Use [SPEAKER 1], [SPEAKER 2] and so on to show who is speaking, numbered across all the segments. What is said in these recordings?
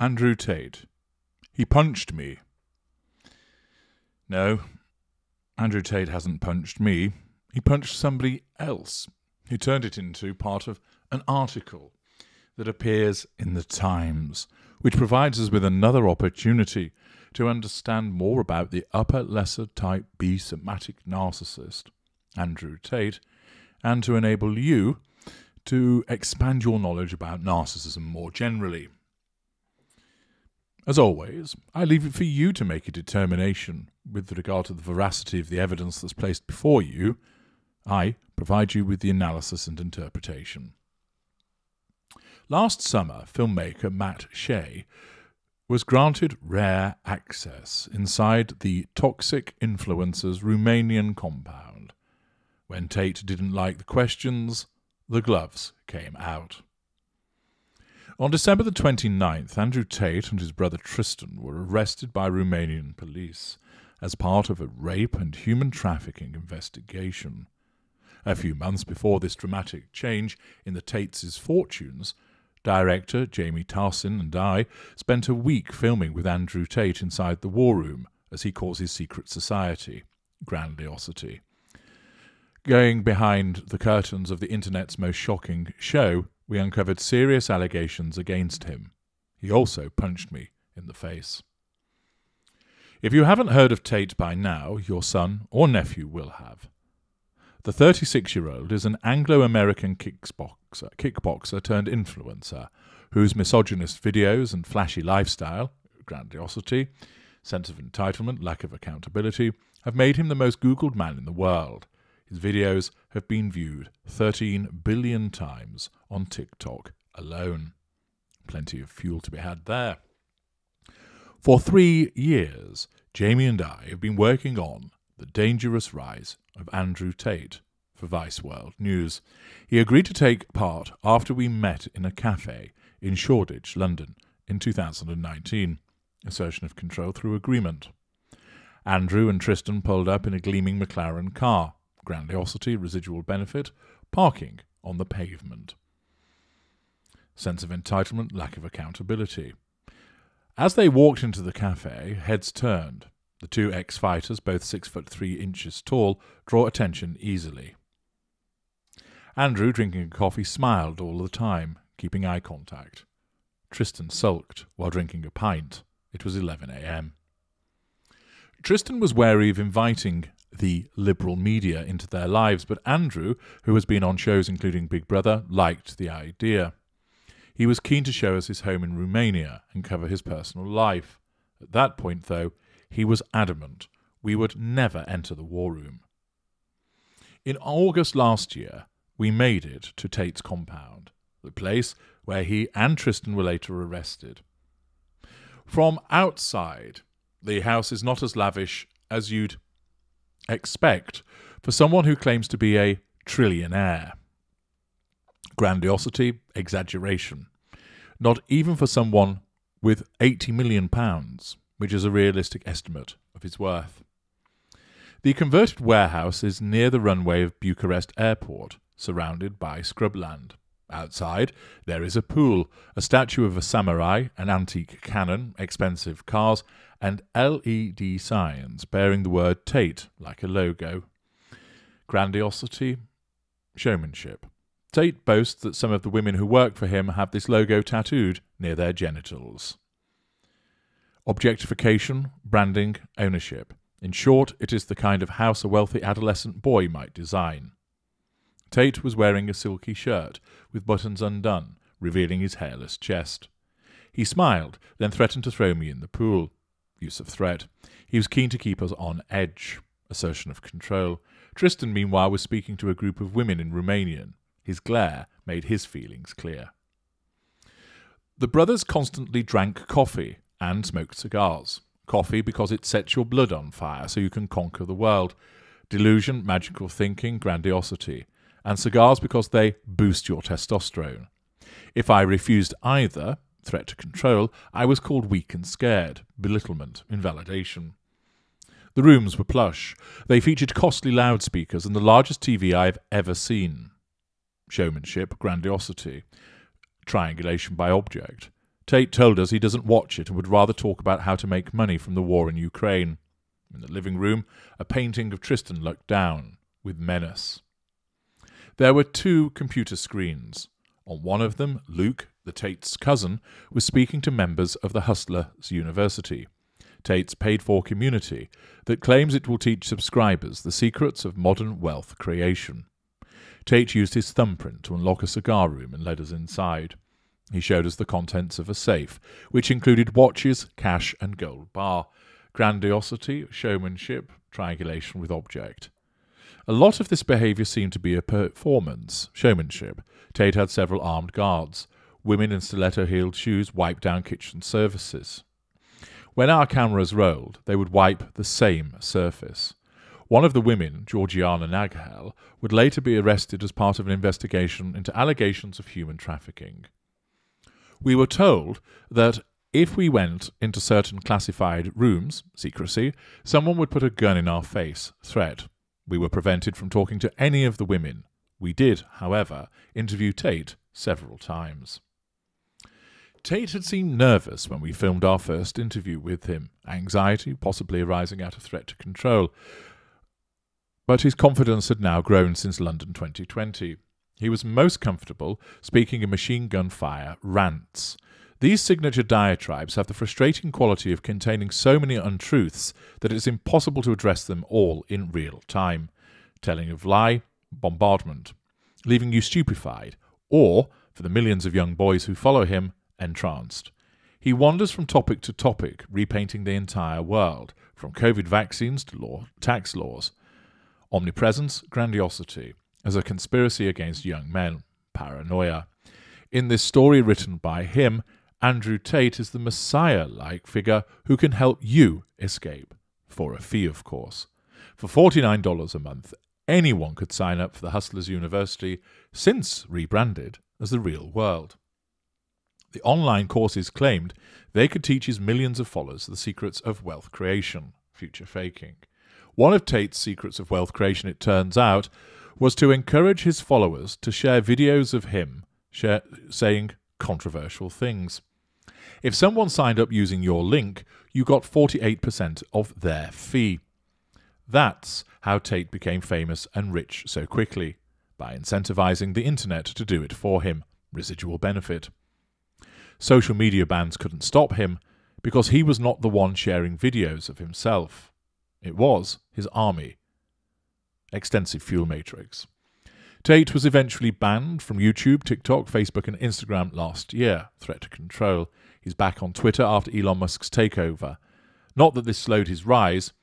[SPEAKER 1] Andrew Tate. He punched me. No, Andrew Tate hasn't punched me. He punched somebody else. He turned it into part of an article that appears in the Times, which provides us with another opportunity to understand more about the upper lesser type B somatic narcissist, Andrew Tate, and to enable you to expand your knowledge about narcissism more generally. As always, I leave it for you to make a determination with regard to the veracity of the evidence that's placed before you. I provide you with the analysis and interpretation. Last summer, filmmaker Matt Shea was granted rare access inside the Toxic Influencers Romanian compound. When Tate didn't like the questions, the gloves came out. On December the 29th, Andrew Tate and his brother Tristan were arrested by Romanian police as part of a rape and human trafficking investigation. A few months before this dramatic change in the Tates' fortunes, director Jamie Tarsin and I spent a week filming with Andrew Tate inside the War Room, as he calls his secret society, Grandiosity. Going behind the curtains of the internet's most shocking show, we uncovered serious allegations against him. He also punched me in the face. If you haven't heard of Tate by now, your son or nephew will have. The 36-year-old is an Anglo-American kickboxer turned influencer whose misogynist videos and flashy lifestyle, grandiosity, sense of entitlement, lack of accountability, have made him the most Googled man in the world. His videos have been viewed 13 billion times on TikTok alone. Plenty of fuel to be had there. For 3 years, Jamie and I have been working on the dangerous rise of Andrew Tate for Vice World News. He agreed to take part after we met in a cafe in Shoreditch, London, in 2019. Assertion of control through agreement. Andrew and Tristan pulled up in a gleaming McLaren car. Grandiosity, residual benefit, parking on the pavement. Sense of entitlement, lack of accountability. As they walked into the cafe, heads turned. The two ex-fighters, both 6'3" tall, draw attention easily. Andrew, drinking a coffee, smiled all the time, keeping eye contact. Tristan sulked while drinking a pint. It was 11 a.m. Tristan was wary of inviting the liberal media into their lives, but Andrew, who has been on shows including Big Brother, liked the idea. He was keen to show us his home in Romania and cover his personal life. At that point, though, he was adamant we would never enter the War Room. In August last year, we made it to Tate's compound, the place where he and Tristan were later arrested. From outside, the house is not as lavish as you'd expect for someone who claims to be a trillionaire. Grandiosity, exaggeration. Not even for someone with £80 million, which is a realistic estimate of his worth. The converted warehouse is near the runway of Bucharest Airport, surrounded by scrubland. Outside, there is a pool, a statue of a samurai, an antique cannon, expensive cars, and LED signs bearing the word Tate like a logo. Grandiosity, showmanship. Tate boasts that some of the women who work for him have this logo tattooed near their genitals. Objectification, branding, ownership. In short, it is the kind of house a wealthy adolescent boy might design. Tate was wearing a silky shirt with buttons undone, revealing his hairless chest. He smiled, then threatened to throw me in the pool. Use of threat. He was keen to keep us on edge. Assertion of control. Tristan, meanwhile, was speaking to a group of women in Romanian. His glare made his feelings clear. The brothers constantly drank coffee and smoked cigars. Coffee because it sets your blood on fire so you can conquer the world. Delusion, magical thinking, grandiosity. And cigars because they boost your testosterone. If I refused either, threat to control, I was called weak and scared, belittlement, invalidation. The rooms were plush. They featured costly loudspeakers and the largest TV I've ever seen. Showmanship, grandiosity, triangulation by object. Tate told us he doesn't watch it and would rather talk about how to make money from the war in Ukraine. In the living room, a painting of Tristan looked down, with menace. There were 2 computer screens. On one of them, Luke, the Tate's cousin, was speaking to members of the Hustlers University, Tate's paid-for community that claims it will teach subscribers the secrets of modern wealth creation. Tate used his thumbprint to unlock a cigar room and led us inside. He showed us the contents of a safe, which included watches, cash and gold bar, grandiosity, showmanship, triangulation with object. A lot of this behaviour seemed to be a performance, showmanship. Tate had several armed guards. Women in stiletto-heeled shoes wiped down kitchen surfaces. When our cameras rolled, they would wipe the same surface. One of the women, Georgiana Naghel, would later be arrested as part of an investigation into allegations of human trafficking. We were told that if we went into certain classified rooms, secrecy, someone would put a gun in our face, threat. We were prevented from talking to any of the women. We did, however, interview Tate several times. Tate had seemed nervous when we filmed our first interview with him, anxiety possibly arising out of threat to control. But his confidence had now grown since London 2020. He was most comfortable speaking in machine gun fire rants. These signature diatribes have the frustrating quality of containing so many untruths that it is impossible to address them all in real time. Telling of lie, bombardment, leaving you stupefied, or, for the millions of young boys who follow him, entranced. He wanders from topic to topic, repainting the entire world, from COVID vaccines to tax laws. Omnipresence, grandiosity, as a conspiracy against young men, paranoia. In this story written by him, Andrew Tate is the Messiah-like figure who can help you escape, for a fee, of course. For $49 a month, anyone could sign up for the Hustlers University, since rebranded as The Real World. The online courses claimed they could teach his millions of followers the secrets of wealth creation, future faking. One of Tate's secrets of wealth creation, it turns out, was to encourage his followers to share videos of him saying controversial things. If someone signed up using your link, you got 48% of their fee. That's how Tate became famous and rich so quickly, by incentivizing the internet to do it for him, residual benefit. Social media bans couldn't stop him because he was not the one sharing videos of himself. It was his army. Extensive fuel matrix. Tate was eventually banned from YouTube, TikTok, Facebook and Instagram last year. Threat to control. He's back on Twitter after Elon Musk's takeover. Not that this slowed his rise.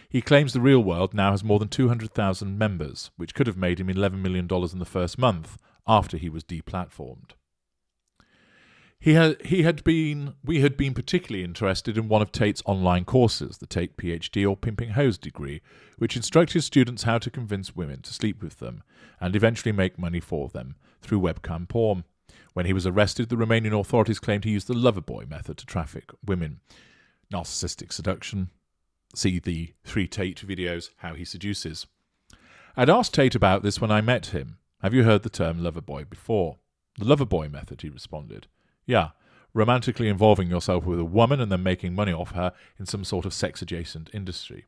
[SPEAKER 1] He claims The Real World now has more than 200,000 members, which could have made him $11 million in the first month after he was deplatformed. We had been particularly interested in one of Tate's online courses, the Tate PhD or Pimping Hose degree, which instructed students how to convince women to sleep with them and eventually make money for them through webcam porn. When he was arrested, the Romanian authorities claimed he used the lover boy method to traffic women. Narcissistic seduction. See the 3 Tate videos, how he seduces. I'd asked Tate about this when I met him. Have you heard the term lover boy before? The lover boy method, he responded. Yeah, romantically involving yourself with a woman and then making money off her in some sort of sex-adjacent industry.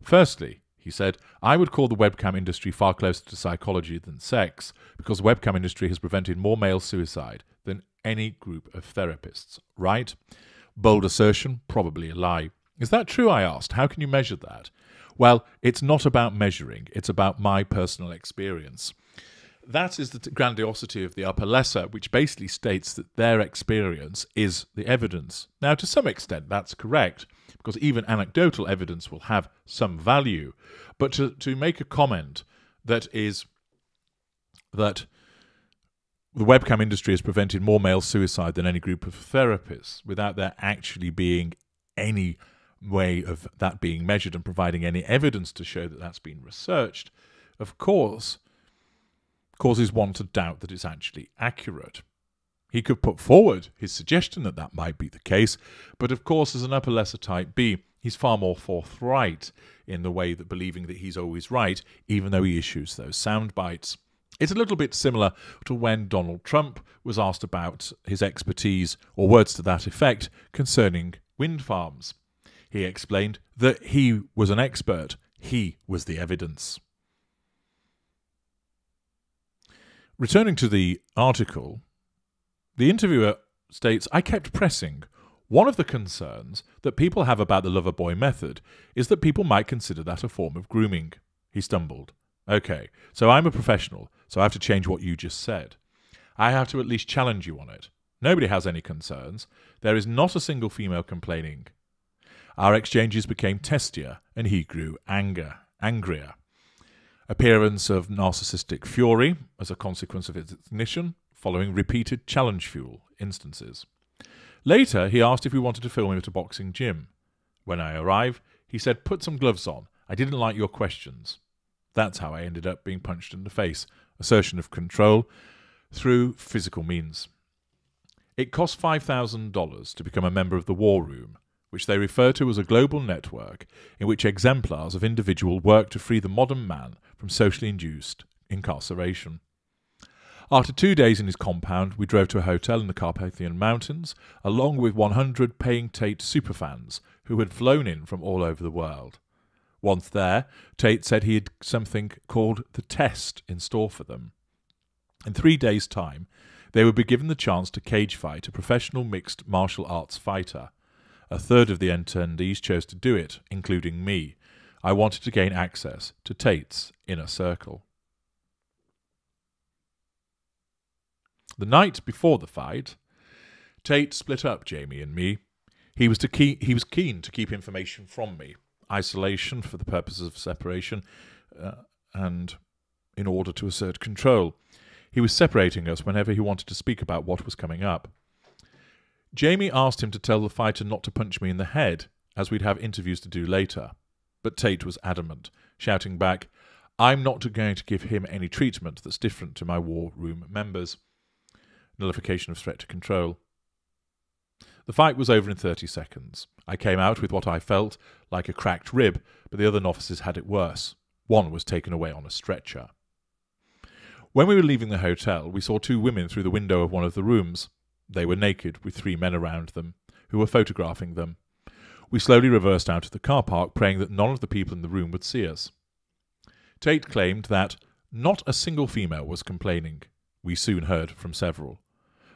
[SPEAKER 1] Firstly, he said, I would call the webcam industry far closer to psychology than sex, because the webcam industry has prevented more male suicide than any group of therapists, right? Bold assertion, probably a lie. Is that true, I asked. How can you measure that? Well, it's not about measuring, it's about my personal experience. That is the grandiosity of the upper lesser, which basically states that their experience is the evidence. Now, to some extent, that's correct, because even anecdotal evidence will have some value. But to make a comment that is that the webcam industry has prevented more male suicide than any group of therapists, without there actually being any way of that being measured and providing any evidence to show that that's been researched, of course, causes one to doubt that it's actually accurate. He could put forward his suggestion that that might be the case, but of course as an upper lesser type B, he's far more forthright in the way that believing that he's always right, even though he issues those sound bites. It's a little bit similar to when Donald Trump was asked about his expertise, or words to that effect, concerning wind farms. He explained that he was an expert. He was the evidence. Returning to the article, the interviewer states, "I kept pressing. One of the concerns that people have about the lover boy method is that people might consider that a form of grooming." He stumbled. "Okay, so I'm a professional, so I have to change what you just said. I have to at least challenge you on it. Nobody has any concerns. There is not a single female complaining." Our exchanges became testier, and he grew angrier. Appearance of narcissistic fury as a consequence of its ignition, following repeated challenge fuel instances. Later, he asked if we wanted to film him at a boxing gym. When I arrived, he said, "Put some gloves on. I didn't like your questions." That's how I ended up being punched in the face. Assertion of control through physical means. It cost $5,000 to become a member of the War Room, which they refer to as a global network in which exemplars of individual work to free the modern man from socially induced incarceration. After 2 days in his compound, we drove to a hotel in the Carpathian Mountains, along with 100 paying Tate superfans who had flown in from all over the world. Once there, Tate said he had something called the test in store for them. In 3 days' time, they would be given the chance to cage fight a professional mixed martial arts fighter. A third of the attendees chose to do it, including me. I wanted to gain access to Tate's inner circle. The night before the fight, Tate split up Jamie and me. He was keen to keep information from me. Isolation for the purposes of separation, and in order to assert control. He was separating us whenever he wanted to speak about what was coming up. Jamie asked him to tell the fighter not to punch me in the head, as we'd have interviews to do later. But Tate was adamant, shouting back, "I'm not going to give him any treatment that's different to my War Room members." Nullification of threat to control. The fight was over in 30 seconds. I came out with what I felt like a cracked rib, but the other novices had it worse. One was taken away on a stretcher. When we were leaving the hotel, we saw 2 women through the window of one of the rooms. They were naked, with 3 men around them, who were photographing them. We slowly reversed out of the car park, praying that none of the people in the room would see us. Tate claimed that not a single female was complaining. We soon heard from several.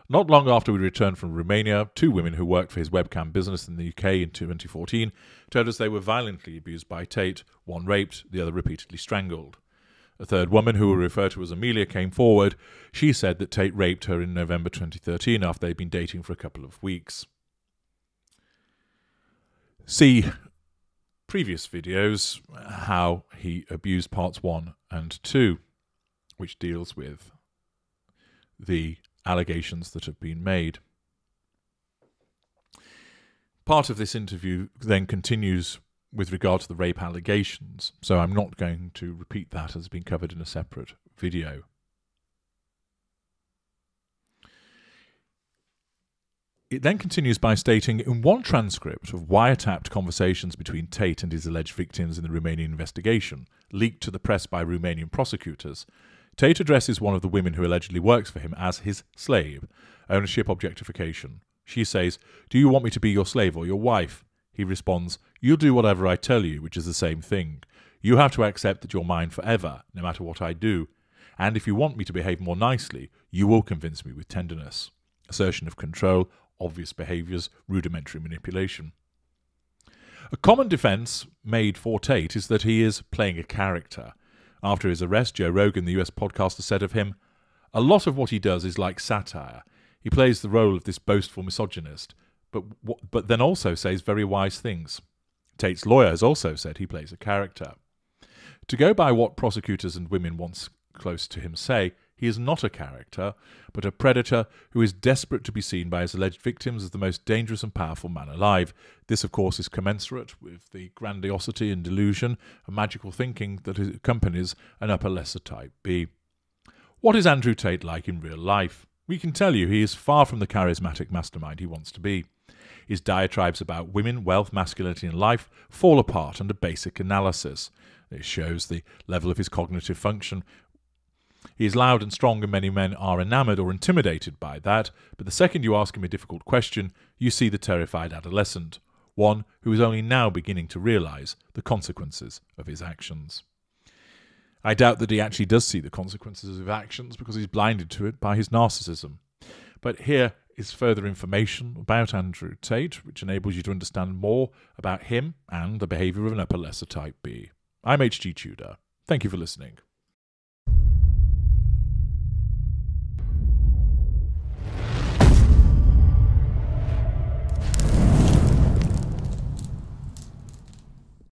[SPEAKER 1] Not long after we returned from Romania, 2 women who worked for his webcam business in the UK in 2014 told us they were violently abused by Tate, one raped, the other repeatedly strangled. A third woman, who we refer to as Amelia, came forward. She said that Tate raped her in November 2013 after they'd been dating for a couple of weeks. See previous videos how he abused parts 1 and 2, which deals with the allegations that have been made. Part of this interview then continues with regard to the rape allegations, so I'm not going to repeat that as has been covered in a separate video. It then continues by stating, in one transcript of wiretapped conversations between Tate and his alleged victims in the Romanian investigation, leaked to the press by Romanian prosecutors, Tate addresses one of the women who allegedly works for him as his slave. Ownership objectification. She says, "Do you want me to be your slave or your wife?" He responds, "You'll do whatever I tell you," which is the same thing. "You have to accept that you're mine forever, no matter what I do. And if you want me to behave more nicely, you will convince me with tenderness." Assertion of control, obvious behaviours, rudimentary manipulation. A common defence made for Tate is that he is playing a character. After his arrest, Joe Rogan, the US podcaster, said of him, "A lot of what he does is like satire. He plays the role of this boastful misogynist, but then also says very wise things." Tate's lawyer has also said he plays a character. To go by what prosecutors and women once close to him say, he is not a character, but a predator who is desperate to be seen by his alleged victims as the most dangerous and powerful man alive. This, of course, is commensurate with the grandiosity and delusion and magical thinking that accompanies an upper lesser type B. What is Andrew Tate like in real life? We can tell you he is far from the charismatic mastermind he wants to be. His diatribes about women, wealth, masculinity and life fall apart under basic analysis. It shows the level of his cognitive function, He is loud and strong, and many men are enamoured or intimidated by that, but the second you ask him a difficult question, you see the terrified adolescent, one who is only now beginning to realise the consequences of his actions. I doubt that he actually does see the consequences of his actions because he's blinded to it by his narcissism. But here is further information about Andrew Tate, which enables you to understand more about him and the behaviour of an upper lesser type B. I'm H.G. Tudor. Thank you for listening.